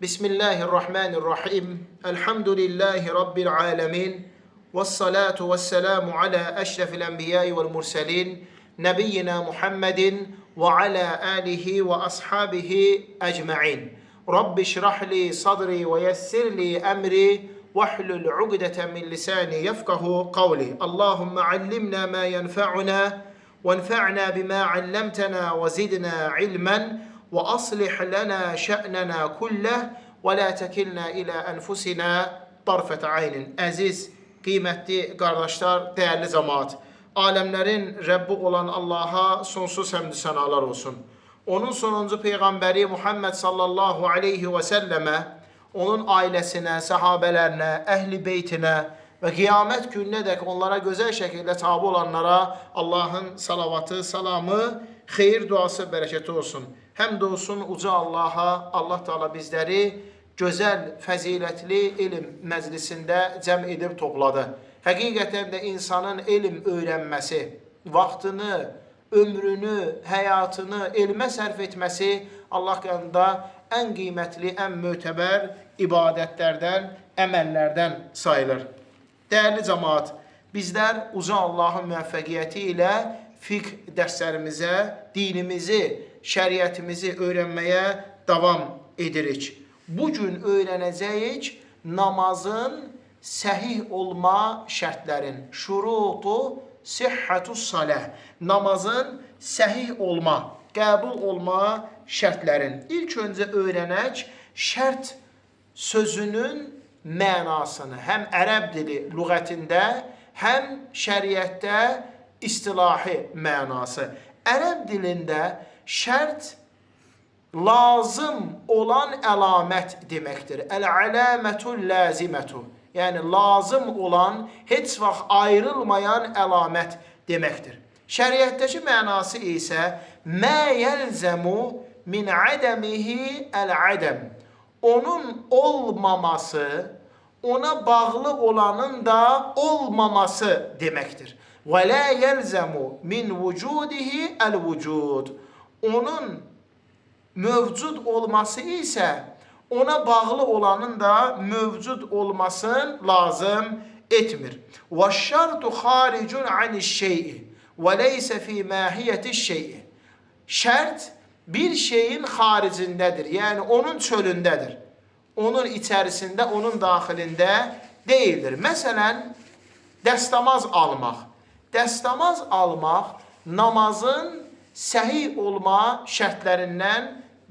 Bismillahirrahmanirrahim. Elhamdülillahi Rabbil alemin. Vessalatu vesselamu ala eşrefil enbiyai vel murselin. Nebiyyina Muhammedin ve ala alihi ve ashabihi ecma'in. Rabbi şrahli sadri ve yessirli emri. Vahlul ugdeten min lisani yefkahu kavli. Allahümme allimna ma yenfa'una. Venfa'na bima allamtana ve zidna ilmen. وأصلح لنا شأننا كله ولا تكلنا إلى أنفسنا طرفة عين. Əziz, qiymətli qardaşlar, dəyərli cəmaət. Aləmlərin Rəbbi olan Allaha sonsuz həmd sənalar olsun. Onun sonuncu peyğəmbəri Muhammed sallallahu aleyhi və səlləmə, onun ailəsinə, səhabələrinə, əhli beytinə və qiyamət gününə dək onlara gözəl şəkildə tabi olanlara Allahın salavatı, salamı, xeyir duası, bərəkəti olsun. Həmd olsun uca Allaha, Allah Teala bizləri gözəl, fəzilətli elm məclisində cəm edib topladı. Həqiqətən də insanın elm öyrənməsi, vaxtını, ömrünü, həyatını elmə sərf etməsi Allah yanında ən qiymətli, ən mötəbər ibadətlərdən, əməllərdən sayılır. Dəyərli cəmaət, bizlər uca Allahın müvəffəqiyyəti ilə fiqh dərslərimizə, dinimizi, şəriətimizi öyrənməyə davam edirik. Bugün öyrənəcəyik namazın səhih olma şərtlərin, şurutu sihhatus salah, namazın səhih olma, qəbul olma şərtlərin. İlk öncə öyrənək şərt sözünün mənasını, həm ərəb dili lüğətində, həm şəriətdə istilahi mənası. Ərəb dilində şərt lazım olan əlamət deməkdir. Əl-əlamətul lazimətu. Yəni lazım olan, heç vaxt ayrılmayan əlamət deməkdir. Şəriətdəki mənası isə mə yəlzəmu min ədəmihi əl-ədəm. Onun olmaması, ona bağlı olanın da olmaması deməkdir. Və la yəlzəmu min vücudihi əl-vücud. Onun mövcud olması isə ona bağlı olanın da mövcud olmasını lazım etmir. Və şərtu xaricun anişşey'i və leysə fi mahiyyətişşey'i. Şərt bir şeyin xaricindədir, yəni onun çölündədir. Onun içərisində, onun daxilində deyildir. Məsələn, dəstəmaz almaq. Dəstəmaz almaq namazın səhih olma şərtlərindən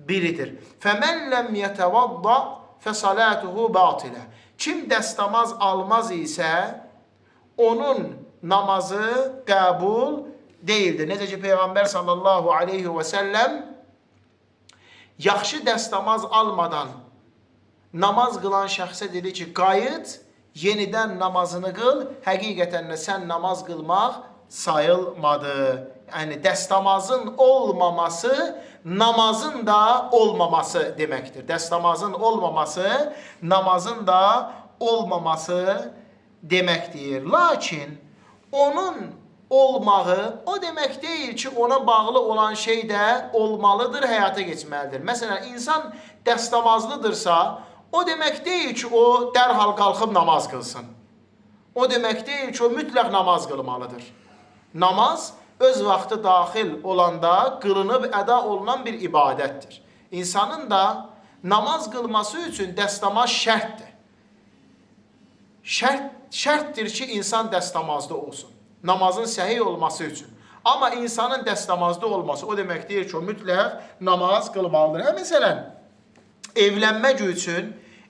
biridir. Fəmən ləm yətəvadda fəsalatuhu batilə. Kim dəstəmaz almaz isə onun namazı qəbul deyildir. Necə ki, Peyğəmbər sallallahu aleyhi və səlləm yaxşı dəstəmaz almadan namaz qılan şəxsə dedi ki, qayıt, yenidən namazını qıl, həqiqətən də sən namaz qılmaq sayılmadı. Yəni, dəstəmazın olmaması, namazın da olmaması deməkdir. Dəstəmazın olmaması, namazın da olmaması deməkdir. Lakin onun olmağı o demək deyil ki, ona bağlı olan şey də olmalıdır, həyata geçməlidir. Məsələn, insan dəstəmazlıdırsa, o demək deyil ki, o dərhal qalxıb namaz qılsın. O demək deyil ki, o mütləq namaz qılmalıdır. Namaz öz vaxtı daxil olanda qılınıb əda olunan bir ibadətdir. İnsanın da namaz qılması üçün dəstəmaz şərtdir. Şərtdir ki, insan dəstəmazda olsun. Namazın səhih olması üçün. Amma insanın dəstəmazda olması o demək deyil ki, o mütləq namaz qılmalıdır. Məsələn,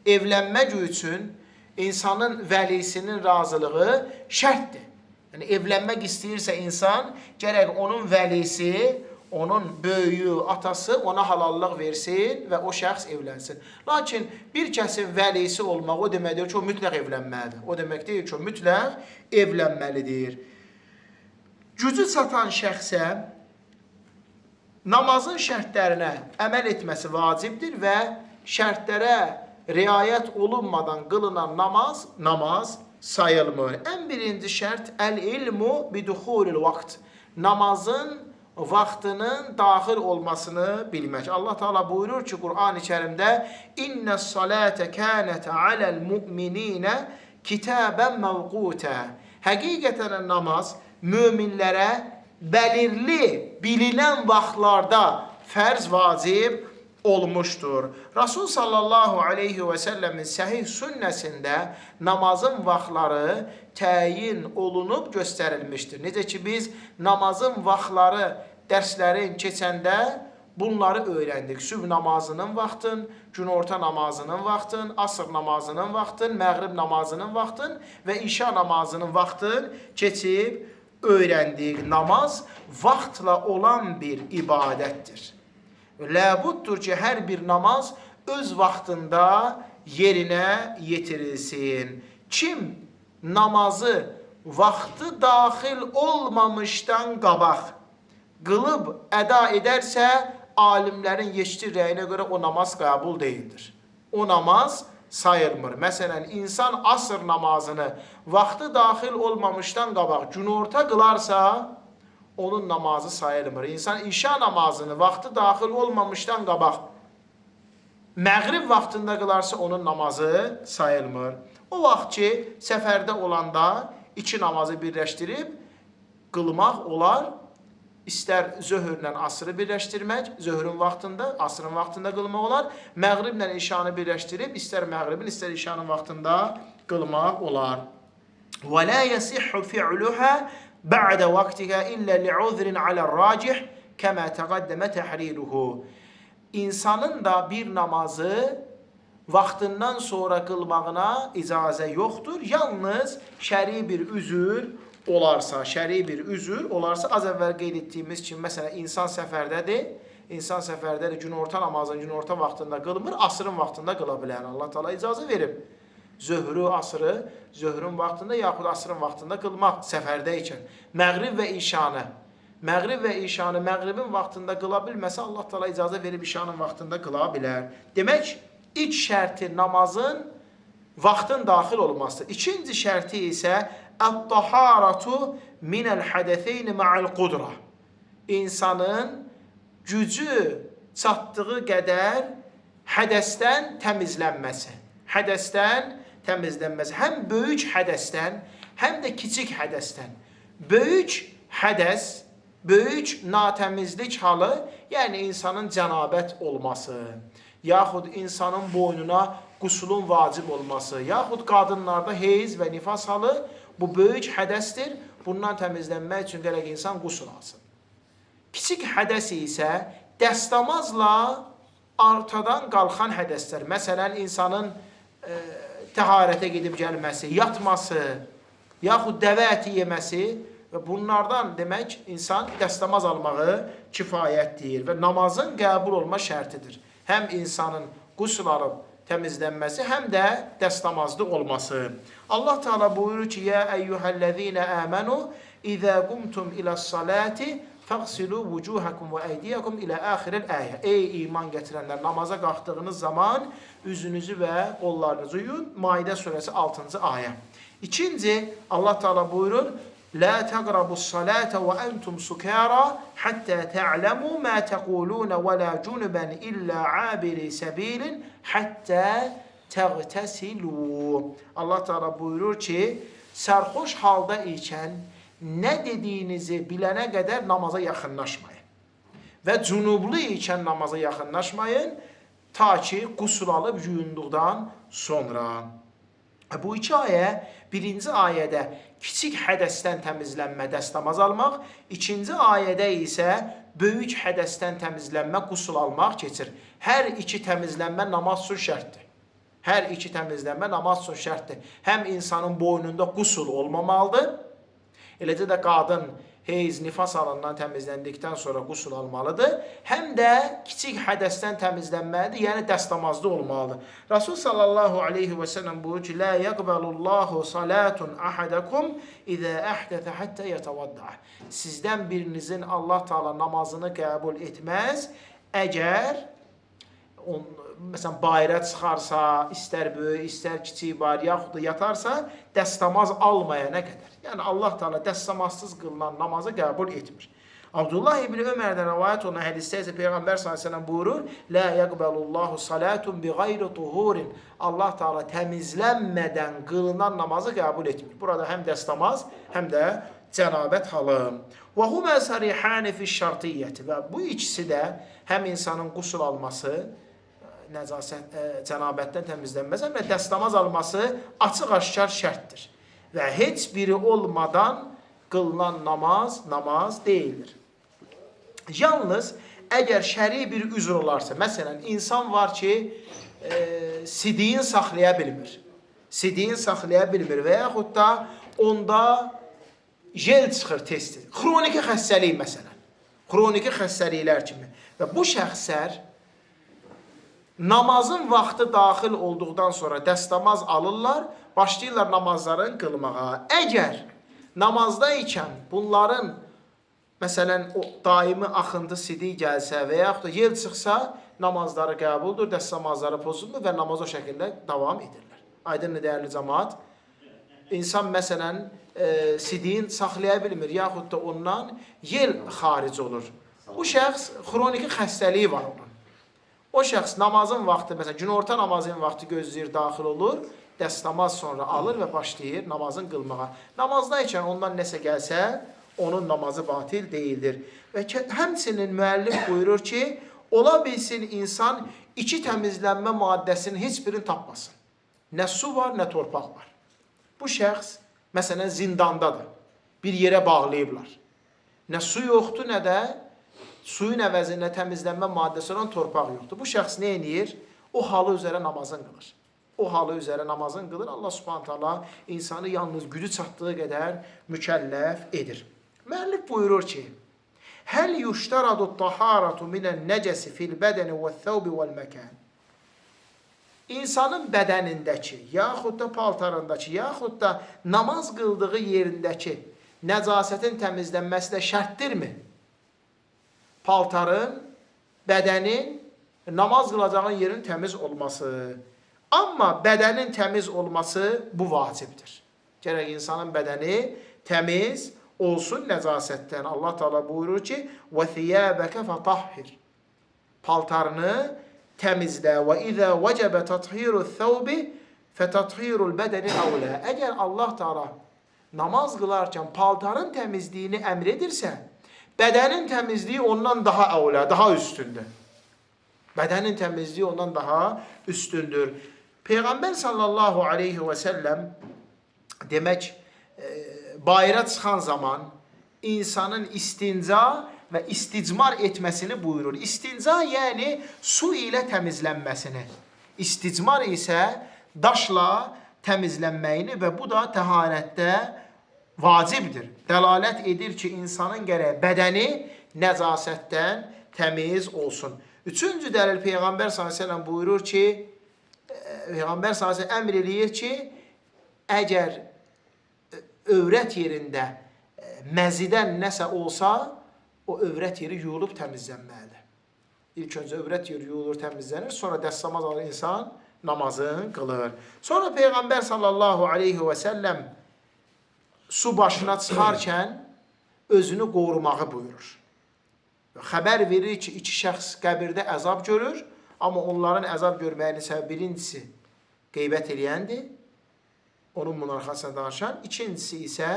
evlənmək üçün insanın vəlisinin razılığı şərtdir. Yəni, evlənmək istəyirsə insan, gərək onun vəlisi, onun böyüyü, atası ona halallıq versin və o şəxs evlənsin. Lakin bir kəsin vəlisi olmaq o deməkdir ki, o mütləq evlənməlidir. O demək deyil ki, o mütləq evlənməlidir. Gücü çatan şəxsə namazın şərtlərinə əməl etməsi vacibdir və şərtlərə riayət olunmadan qılınan namaz sayılmır. Ən birinci şərt əl-ilmu biduxulil vaxt. Namazın vaxtının daxil olmasını bilmək. Allah Teala buyurur ki, Qur'an-ı Kərimdə İnnes salate kanat alel mu'minina kitaben mevquta. Həqiqətən namaz möminlərə belirli, bilinən vaxtlarda fərz vacib olmuşdur. Rasul sallallahu aleyhi ve sellemin səhih sünnəsində namazın vaxtları təyin olunub göstərilmişdir. Necə ki biz namazın vaxtları dərslərin keçəndə bunları öyrəndik. Sübh namazının vaxtın, günorta namazının vaxtın, asr namazının vaxtın, məğrib namazının vaxtın və işa namazının vaxtın keçib öyrəndik. Namaz vaxtla olan bir ibadətdir. Ləbuddur ki, hər bir namaz öz vaxtında yerinə yetirilsin. Kim namazı vaxtı daxil olmamışdan qabaq qılıb əda edərsə, alimlərin yeşki rəyinə görə o namaz qəbul deyildir. O namaz sayılmır. Məsələn, insan asr namazını vaxtı daxil olmamışdan qabaq günorta qılarsa, onun namazı sayılmır. İnsan işa namazını vaxtı daxil olmamışdan qabaq məğrib vaxtında qılarsa, onun namazı sayılmır. O vaxt ki, səfərdə olanda iki namazı birləşdirib qılmaq olar. İstər zöhrlə asrı birləşdirmək, zöhrün vaxtında, asrın vaxtında qılmaq olar. Məğriblə işanı birləşdirib, istər məğribin, istər işanın vaxtında qılmaq olar. وَلَا يَسِحُّ فِعْلُهَا بَعْدَ وَقْتِهَا إِلَّا لِعُذْرٍ عَلَى الرَّاجِحِ كَمَا تَقَدَّمَ تَحْرِيرُهُ. İnsanın da bir namazı vaxtından sonra qılmağına icazə yoxdur. Yalnız şəri bir üzür olarsa, az əvvəl qeyd etdiyimiz kimi, məsələn, insan səfərdədir, günorta namazını günorta vaxtında qılmır, asrın vaxtında qıla bilər. Allah Teala icazə verib. Zöhrü, asrı, zöhrün vaxtında yaxud asrın vaxtında qılmaq səfərdə ikən. Məğrib və işanı məğribin vaxtında qıla bilməsə, Allah Teala icazə verib işanın vaxtında qıla bilər. Demək, ilk şərti namazın vaxtın daxil olmasıdır. İkinci şərti isə ət-taharatu minəl hədətheyni ma'al qudra. İnsanın gücü çatdığı qədər hədəsdən təmizlənməsi. Həm böyük hədəsdən, həm də kiçik hədəsdən. Böyük hədəs, böyük natəmizlik halı, yəni insanın cənabət olması, yaxud insanın boynuna qusulun vacib olması, yaxud qadınlarda heyz və nifas halı, bu böyük hədəsdir. Bundan təmizlənmək üçün gərək insan qusul alsın. Kiçik hədəs isə dəstəmazla artadan qalxan hədəslər. Məsələn, insanın təharətə gedib gəlməsi, yatması, yaxud dəvə əti yeməsi və bunlardan demək insan dəstəmaz almağı kifayətdir və namazın qəbul olma şərtidir. Həm insanın qusul alıb təmizlənməsi, həm də dəstəmazlı olması. Allah Teala buyurur ki, ya eyyuhəl-ləzīnə əmənu, İzə qumtum iləs-salati fəqsilu vucuhakum və əydiyakum ilə axiril əyə. Ey iman gətirənlər, namaza qalxdığınız zaman üzünüzü və qollarınızı yuyun. Maidə surəsi 6-cı ayə. İkinci, Allah Teala buyurur, لا تقربوا الصلاة وأنتم سكارى حتى تعلموا ما تقولون ولا جنبا إلا عابر سبيل حتى تغتسلوا. Allah Teala buyurur ki, sərxoş halda ikən nə dediyinizi bilənə qədər namaza yaxınlaşmayın. Və cünublu ikən namaza yaxınlaşmayın, ta ki qusul alıb yuyunduqdan sonra. Bu iki ayə, birinci ayədə kiçik hədəsdən təmizlənmə, dəstəmaz almaq, ikinci ayədə isə böyük hədəsdən təmizlənmə, qusul almaq keçir. Hər iki təmizlənmə namaz üçün şərtdir. Həm insanın boynunda qusul olmamalıdır, eləcə də qadın heyz, nifas halından təmizləndikdən sonra qusul almalıdır. Həm də kiçik hədəsdən təmizlənməlidir, yəni dəstəmazlı olmalıdır. Rasul sallallahu aleyhi və səlləm buyurur ki, لا يقبل الله صلاة أحدكم إذا أحدث حتى يتوضأ. Sizdən birinizin Allah Teala namazını qəbul etməz, əgər məsələn, bayra çıxarsa, istər böyük, istər kiçik bayır, yaxud da yatarsa, dəstəmaz almayana qədər. Yəni, Allah Teala dəstəmazsız qılınan namazı qəbul etmir. Abdullah ibn Ömer'den rivayet olan hadiste ise Peygamber sallallahu aleyhi ve sellem buyurur: La yaqbalullahu salatun bi gayri tuhurin. Allah Teala temizlenmeden kılınan namazı kabul etmiyor. Burada hem dəstəmaz hem de cenabet halı. Ve huma sarihani fi şartiyyeti. Ve bu ikisi de hem insanın gusül alması, cenabətdən təmizlənməsi və dəstəmaz alması açıq-aşkar şərtdir. Və heç biri olmadan qılınan namaz deyildir. Yalnız əgər şəri bir üzr olarsa, məsələn, insan var ki, sidiyin saxlaya bilmir. Sidiyin saxlaya bilmir və yaxud da onda jel çıxır tez-tez. Xroniki xəstəlik məsələn. Xroniki xəstəliklər kimi. Və bu şəxslər namazın vaxtı daxil olduqdan sonra dəstəmaz alırlar, başlayırlar namazların qılmağa. Əgər namazda ikən bunların, məsələn, o daimi axıntı sidik gəlsə və yaxud da yel çıxsa, namazları qəbuldur, dəstəmazları pozulmur və namaz o şəkildə davam edirlər. Aydınlı dəyərli cəmaat, insan məsələn sidiyin saxlaya bilmir, yaxud da ondan yel xaric olur. Bu şəxs xroniki xəstəliyi var onun. O şəxs namazın vaxtı, məsələn, günorta namazın vaxtı gözləyir, daxil olur, dəstəmaz sonra alır və başlayır namazın qılmağa. Namazda ikən ondan nəsə gəlsə, onun namazı batil deyildir. Və həmçinin müəllif buyurur ki, ola bilsin insan iki təmizlənmə maddəsinin heç birini tapmasın. Nə su var, nə torpaq var. Bu şəxs, məsələn, zindandadır. Bir yerə bağlayıblar. Nə su yoxdur, nə də suyun əvəzində təmizlənmə maddəsi olan torpaq yoxdur. Bu şəxs nə edir? O halı üzərə namazın qılır. O halı üzərə namazın qılır. Allah subhanahu ta'ala insanı yalnız gücü çatdığı qədər mükəlləf edir. Müəllif buyurur ki, Həl yuştaradu taharatu minən nəcəsi fil bədəni və thəvbi vəl məkən. İnsanın bədənindəki, yaxud da paltarındakı, yaxud da namaz qıldığı yerindəki nəcasətin təmizlənməsi də şərtdirmi? Paltarın, bədənin, namaz qılacağın yerin təmiz olması. Amma bədənin təmiz olması bu vacibdir. Gərək insanın bədəni təmiz olsun nəcasətdən. Allah Teala buyurur ki, وَثِيَابَكَ فَطَحِّرْ. Paltarını təmizlə. وَإِذَا وَجَبَ تَطْهِيرُ الثَّوْبِ فَتَطْهِيرُ الْبَدَنِ أَوْلَى. Əgər Allah Teala namaz qılarkən paltarın təmizliyini əmr edirsə, bədənin təmizliyi ondan daha əvlə, daha üstündür. Bədənin təmizliyi ondan daha üstündür. Peyğəmbər sallallahu aleyhi və səlləm demək, bayıra çıxan zaman insanın istinca və isticmar etməsini buyurur. İstinca yəni su ilə təmizlənməsini. İsticmar isə daşla təmizlənməyini və bu da təharətdə vacibdir. Dəlalət edir ki, insanın gərək bədəni nəcasətdən təmiz olsun. Üçüncü dəlil Peyğəmbər s.ə.v buyurur ki, Peyğəmbər s.ə.v əmr eləyir ki, əgər övrət yerində məzidən nəsə olsa, o övrət yeri yuyulub təmizlənməlidir. İlk öncə övrət yeri yuyulur, təmizlənir, sonra dəstəmaz alır insan namazını qılır. Sonra Peyğəmbər sallallahu aleyhi və səlləm su başına çıxarkən özünü qorumağı buyurur. Xəbər verir ki, iki şəxs qəbirdə əzab görür, amma onların əzab görməyinin səbəbi birincisi qeybət eləyəndir, onun münarxasına danışan, ikincisi isə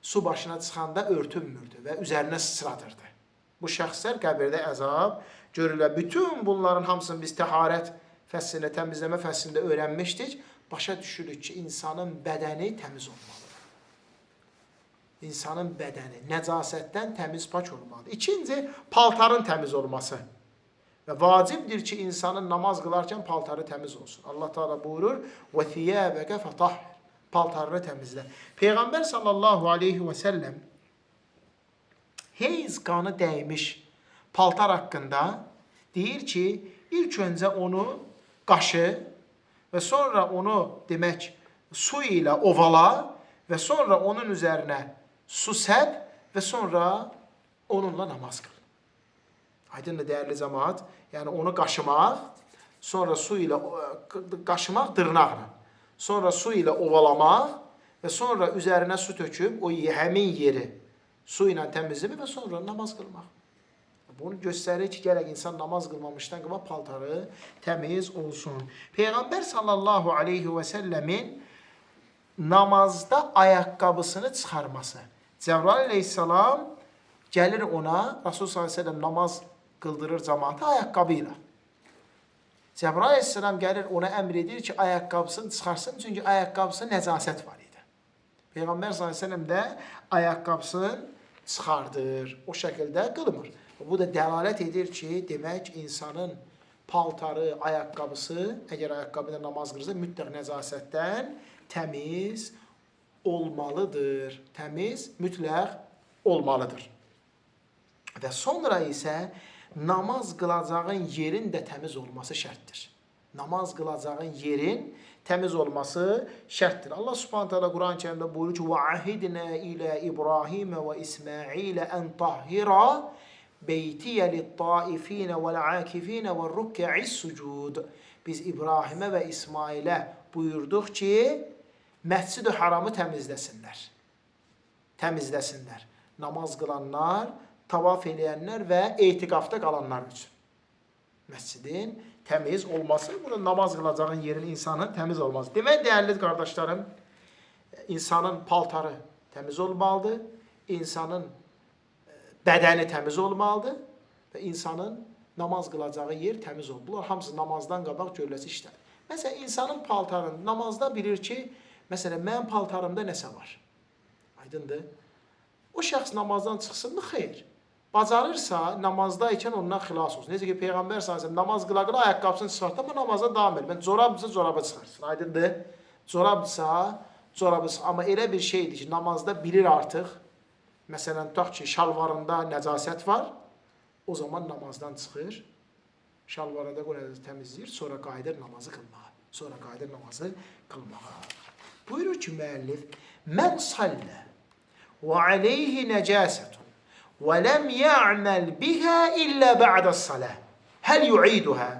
su başına çıxanda örtünmürdü və üzərinə sıçradırdı. Bu şəxslər qəbirdə əzab görürlər. Bütün bunların hamısını biz təharət fəslində, təmizləmə fəslində öyrənmişdik. Başa düşürük ki, insanın bədəni təmiz olmalıdır. İnsanın bədəni nəcasətdən təmiz, pak olmalıdır. İkinci, paltarın təmiz olması. Və vacibdir ki, insanın namaz qılarkən paltarı təmiz olsun. Allah Teala buyurur, وَثِيَابَكَ فَطَحِّرْ. Paltarını təmizlə. Peyğəmbər sallallahu aleyhi və səlləm heyz qanı dəymiş paltar haqqında deyir ki, ilk öncə onu qaşı və sonra onu demək su ilə ovala və sonra onun üzərinə su səp və sonra onunla namaz qıl. Aydınlı dəyərli cəmaat, yəni onu qaşımaq, sonra su ilə qaşımaq dırnaqla. Sonra su ilə ovalamaq və sonra üzərinə su töküb o həmin yeri Su ilə təmizləmək və sonra namaz qılmaq. Bunu göstərir ki, gərək insan namaz qılmamışdan qabaq paltarı təmiz olsun. Peyğəmbər sallallahu aleyhi və səlləmin namazda ayaqqabısını çıxarması. Cəbrail aleyhissalam gəlir ona, Rasul sallallahu aleyhi və səlləm namaz qıldırır cəmaata ayaqqabı ilə. Cəbrail aleyhissalam gəlir ona əmr edir ki, ayaqqabısını çıxarsın, çünki ayaqqabısında nəcasət var idi. Peyğəmbər sallallahu aleyhi və səlləm də ayaqqabısını çıxardır, o şəkildə qılmır. Bu da dəlalət edir ki, demək insanın paltarı, ayaqqabısı, əgər ayaqqabı ilə namaz qılırsa, mütləq nəzasətdən təmiz olmalıdır. Təmiz mütləq olmalıdır. Və sonra isə namaz qılacağın yerin də təmiz olması şərtdir. Namaz qılacağın yerin təmiz olması şərtdir. Allah Subhanahu taala Quran-ı Kərimdə buyurur ki: "Və ahidna ilə İbrahim və İsmailə en tahhira beytiyə lit-taifinə vəl-akifinə vəl-rükə'is sucud." Biz İbrahimə və İsmailə buyurduq ki, Məscid-i Haramı təmizləsinlər. Təmizləsinlər. Namaz qılanlar, tavaf eləyənlər və etiqafda qalanlar üçün. Məscidin təmiz olması, burada namaz qılacağın yerin insanın təmiz olması. Demək, dəyərli qardaşlarım, insanın paltarı təmiz olmalıdır, insanın bədəni təmiz olmalıdır və insanın namaz qılacağı yer təmiz olmalıdır. Bunlar hamısı namazdan qabaq görüləsi işlər. Məsələn, insanın paltarını namazda bilir ki, məsələn, mənim paltarımda nəsə var. Aydındır. O şəxs namazdan çıxsın mı? Xeyr. Bacarırsa, namazda ikən ondan xilas olsun. Necə ki, Peyğəmbər s.ə.v namaz qıla-qıla ayaqqabısını çıxartdı, amma namazda davam edir. Corabdırsa, corabı çıxarsın. Aydındır. Corabdırsa, corabı çıxarsın. Amma elə bir şeydir ki, namazda bilir artıq. Məsələn, tutaq ki, şalvarında nəcasət var, o zaman namazdan çıxır, şalvarında qoyur təmizləyir, sonra qayıdır namazı qılmağa. Sonra qayıdır namazı qılmağa. Buyurur ki, müəllif, "Mən sallə və aleyhi nəcasətun və ləm ya'məl bihə illə ba'dəs-salah. Həl yu'iduhə?"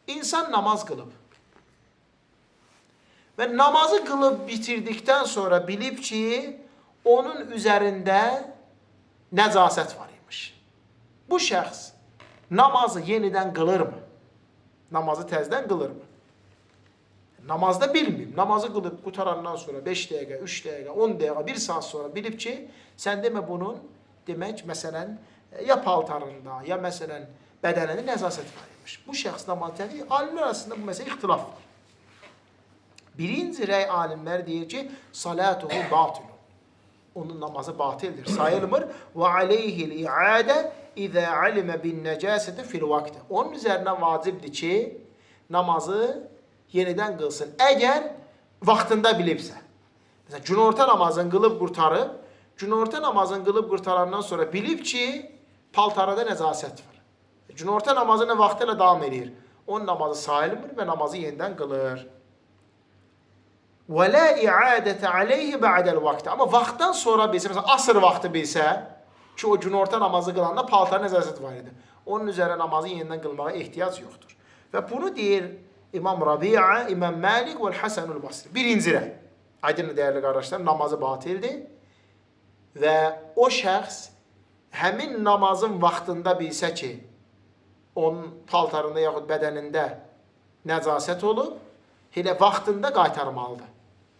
İnsan namaz qılıb və namazı qılıb bitirdikdən sonra bilib ki, onun üzərində nəcasət var imiş. Bu şəxs namazı yenidən qılırmı? Namazı təzdən qılırmı? Namazda bilməyib. Namazı qılıb qutarandan sonra 5 dəqiqə, 3 dəqiqə, 10 dəqiqə, 1 saat sonra bilib ki, sən demə bunun, demək, məsələn, ya paltarında, ya məsələn, bədənində nəzasət var imiş. Bu şəxs namazı təzdən, alimlər arasında bu məsələ ixtilaf var. Birinci rəy alimlər deyir ki, salatuhu batilun. Onun namazı batildir, sayılmır. Və aleyhil i'adə izə alimə bin nəcasəti fil vaxtı. Onun üzərinə vacibdir ki, namazı yenidən qılsın. Əgər vaxtında bilibsə. Məsələn, günorta namazını qılıb qurtarıb, günorta namazını qılıb qurtarandan sonra bilib ki, paltarada nəzasət var. Günorta namazını vaxtı ilə davam edir. Onun namazı sayılmır və namazı yenidən qılır. Və la i'adətə aleyhi ba'dəl vaxtı. Amma vaxtdan sonra bilsə, məsələn, asr vaxtı bilsə ki, o günorta namazı qılanda paltar nəzasət var idi. Onun üzərə namazı yenidən qılmağa ehtiyac yoxdur. Və bunu deyir İmam Rabi'a, İmam Malik və Həsənul Basri. Birinci rəy. Aydın dəyərli qardaşlar, namazı batildir və o şəxs həmin namazın vaxtında bilsə ki, onun paltarında yaxud bədənində nəcasət olub, elə vaxtında qaytarmalıdır.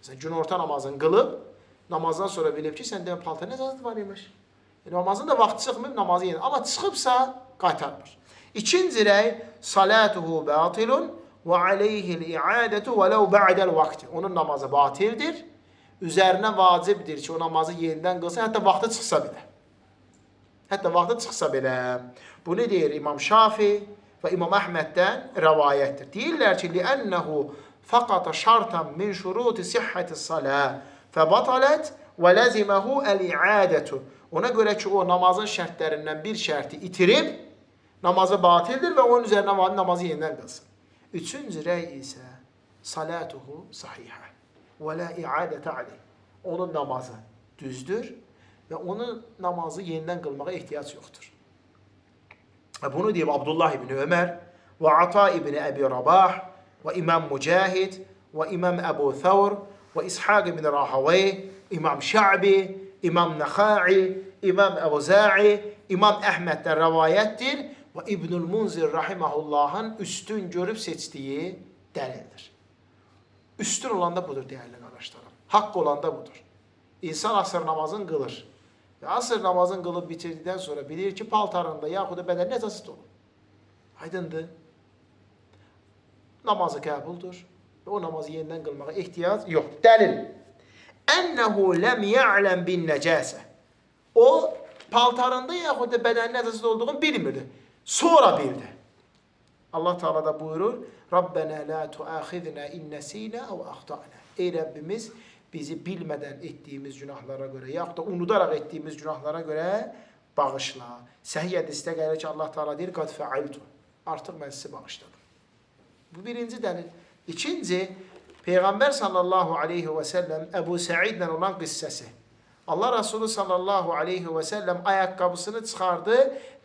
Məsələn, günorta namazını qılıb, namazdan sonra bilib ki, sən demə paltar nəcasət var imiş. Namazın da vaxtı çıxmayıb, namazı yenidir. Amma çıxıbsa, qaytarmır. İkinci rəy, salatuhu batilun və aleyhil i'adətu vələv ba'dəl vaxtı. Onun namazı batildir. Üzərinə vacibdir ki, o namazı yenidən qılsın, hətta vaxtı çıxsa belə. Hətta vaxtı çıxsa belə. Bunu deyir İmam Şafi və İmam Əhməddən rəvayətdir. Deyirlər ki, li'ənəhu faqata şartan min şuruti sihhətis salah fəbatalət və ləziməhu əl-i'adətu. Ona görə ki, o namazın şərtlərindən bir şərti itirib, namazı batildir və onun üzərinə namazı yenidən qılsın. Üçüncü rəy isə salatuhu sahihə və la i'adətə aleyh. Onun namazı düzdür və onun namazı yenidən qılmağa ehtiyac yoxdur. Bunu deyib Abdullah ibn Ömər və Ata ibn Əbi Rabah və İmam Mücahid və İmam Əbu Thawr və İshaq ibn Rahavey, İmam Şa'bi, İmam Nəxai, İmam Əbuza'i, İmam Əhməddən rəvayətdir və İbnül Munzir rahiməhullahın üstün görüb seçdiyi dəlildir. Üstün olan da budur, dəyərli qardaşlarım. Haqq olan da budur. İnsan asır namazını qılır. Və asır namazını qılıb bitirdikdən sonra bilir ki, paltarında yaxud da bədən nəcəsit olur. Aydındır. Namazı qəbuldur və o namazı yenidən qılmağa ehtiyac yox. Dəlil. Ənəhu ləm ya'ləm bin nəcəsə. O, paltarında yaxud da bədənin nəcəsit olduğunu bilmirdi. Sonra bildi. Allah Teala da buyurur, Rabbənə la tuaxidnə in nəsinə əv əxta'nə. Ey Rəbbimiz, bizi bilmədən etdiyimiz günahlara görə, yaxud da unudaraq etdiyimiz günahlara görə bağışla. Səhih hədisdə gəlir ki, Allah Teala deyir, qad fəaltu. Artıq mən sizi bağışladım. Bu birinci dəlil. İkinci, Peyğəmbər sallallahu aleyhi və səlləm Əbu Səidlə olan qissəsi. Allah Resulü sallallahu aleyhi və səlləm ayaqqabısını çıxardı,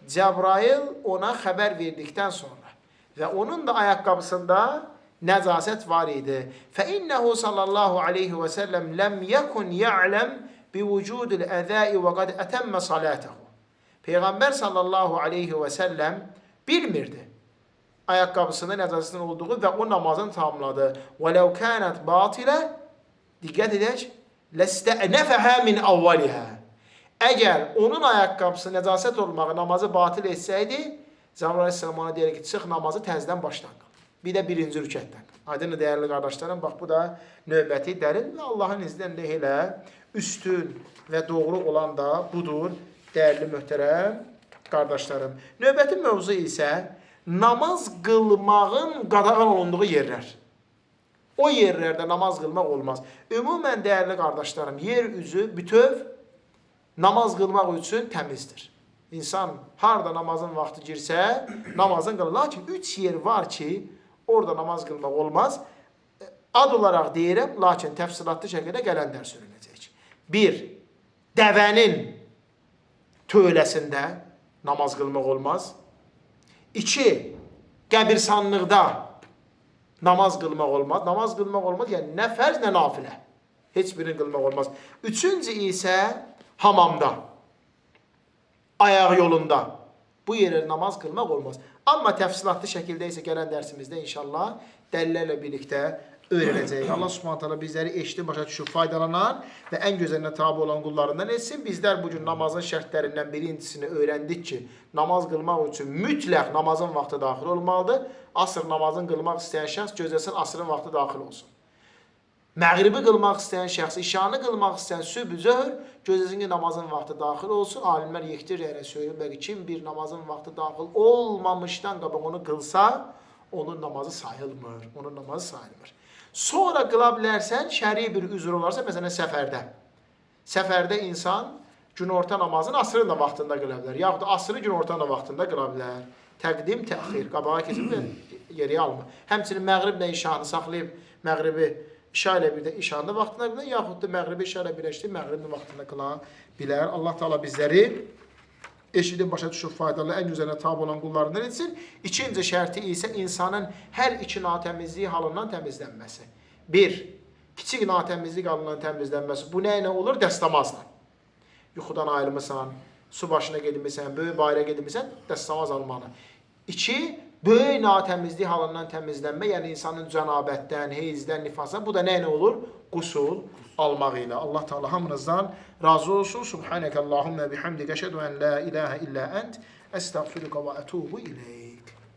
Cəbrail ona xəbər verdikdən sonra və onun da ayaqqabısında nəcasət var idi. Fəinnəhu sallallahu aleyhi və səlləm ləm yəkun ya'ləm bivücudil əzəi və qad ətəmmə salətəhu. Peyğəmbər sallallahu aleyhi və səlləm bilmirdi ayaqqabısında nəcasətin olduğu və o namazını tamamladı. Və ləv kənət batilə, diqqət edək, ləstə'nəfəhə min avvalihə. Əgər onun ayaqqabısı nəcasət olmağı namazı batil etsəydi, Cəbrail əleyhissalam ona deyir ki, çıx namazı təzdən başdan qıl. Bir də birinci rükətdən qıl. Aydın dəyərli qardaşlarım, bax bu da növbəti dəlil və Allahın iznilə elə üstün və doğru olan da budur, dəyərli möhtərəm qardaşlarım. Növbəti mövzu isə namaz qılmağın qadağan olunduğu yerlər. O yerlərdə namaz qılmaq olmaz. Ümumən dəyərli qardaşlarım, yer üzü bütöv namaz qılmaq üçün təmizdir. İnsan harda namazın vaxtı girsə, namazın qılır. Lakin 3 yer var ki, orada namaz qılmaq olmaz. Ad olaraq deyirəm, lakin təfsilatlı şəkildə gələn dərs öyrənəcək. 1. Dəvənin tövləsində namaz qılmaq olmaz. 2. Qəbirsanlıqda namaz qılmaq olmaz. Namaz qılmaq olmaz, yəni nə fərz, nə nafilə. Heç birini qılmaq olmaz. 3-cü isə hamamda, ayaq yolunda. Bu yerə namaz qılmaq olmaz. Amma təfsilatlı şəkildə isə gələn dərsimizdə inşallah dəlillərlə birlikdə öyrənəcəyik. Allah Subhanahu taala bizləri eşitib, başa düşüb, faydalanan və ən gözəlinə tabi olan qullarından etsin. Bizlər bugün namazın şərtlərindən birincisini öyrəndik ki, namaz qılmaq üçün mütləq namazın vaxtı daxil olmalıdır. Asr namazını qılmaq istəyən şəxs gözləsin, asrın vaxtı daxil olsun. Məğribi qılmaq istəyən şəxs, işanı qılmaq istəyən sübh, zöhr, gözləsin ki, namazın vaxtı daxil olsun. Alimlər yekdir yerə söyləyirlər ki, kim bir namazın vaxtı daxil olmamışdan qabaq onu qılsa, onun namazı sayılmır. Onun namazı sayılmır. Sonra qıla bilərsən, şəri bir üzr olarsa, məsələn, səfərdə. Səfərdə insan günorta namazını asrın da vaxtında qıla bilər. Yaxud da asrı günorta da vaxtında qıla bilər. Təqdim, təxir, qabağa keçib yeri alma. Həmçinin məğriblə işanı saxlayıb, məğribi İşa ilə bir də işanı vaxtına bilər, yaxud da məğribi işa ilə birləşdirib, məğribin vaxtında qıla bilər. Allah Teala bizləri eşidib, başa düşüb, faydalı, ən güzəlinə tabi olan qullarından etsin. İkinci şərti isə insanın hər iki natəmizliyi halından təmizlənməsi. 1. Kiçik natəmizlik halından təmizlənməsi. Bu nə ilə olur? Dəstəmazla. Yuxudan ayrılmışsan, su başına gedilmişsən, böyük bayrağa gedilmişsən, dəstəmaz almalı. 2. Böyük natəmizlik halından təmizlənmə, yəni insanın cənabətdən, heyzdən, nifasdan, bu da nə ilə olur? Qusul almaq ilə. Allah Teala hamınızdan razı olsun. Subhanəkəllahumma bihamdik, əşhədu en la ilahe illa ent, əstəğfiruka və ətubu ileyk.